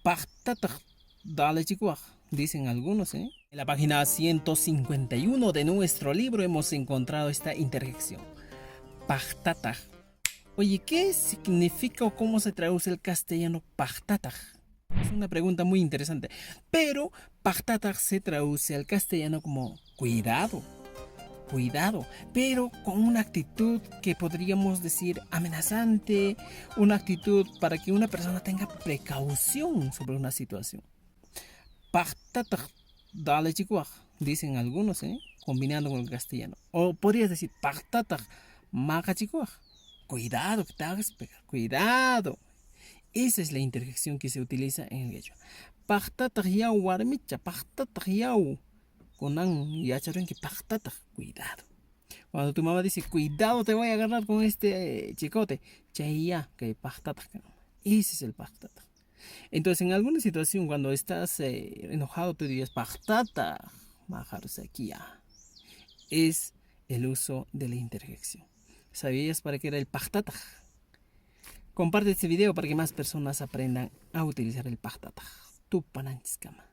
Pachtataj, dale chicuaj, dicen algunos, ¿eh? En la página 151 de nuestro libro hemos encontrado esta interjección. Pachtataj. Oye, ¿qué significa o cómo se traduce el castellano pachtataj? Es una pregunta muy interesante. Pero pachtataj se traduce al castellano como cuidado, cuidado, pero con una actitud que podríamos decir amenazante, una actitud para que una persona tenga precaución sobre una situación. Pachtataj, dale chicuaj, dicen algunos, ¿eh? Combinando con el castellano. O podrías decir pachtataj, maga chicuaj. Cuidado, que te hagas pegar, cuidado. Esa es la interjección que se utiliza en el quechua. Pachtataj yau warmicha, pachtataj yau. Conan yacharon que pachtataj, cuidado. Cuando tu mamá dice, cuidado, te voy a agarrar con este chicote, chaya, que pachtataj. Ese es el pachtataj. Entonces, en alguna situación, cuando estás enojado, tú dirías, pachtataj, majarse aquí ya. Es el uso de la interjección. ¿Sabías para qué era el pachtataj? Comparte este video para que más personas aprendan a utilizar el pachtataj. Tu pananchiskama.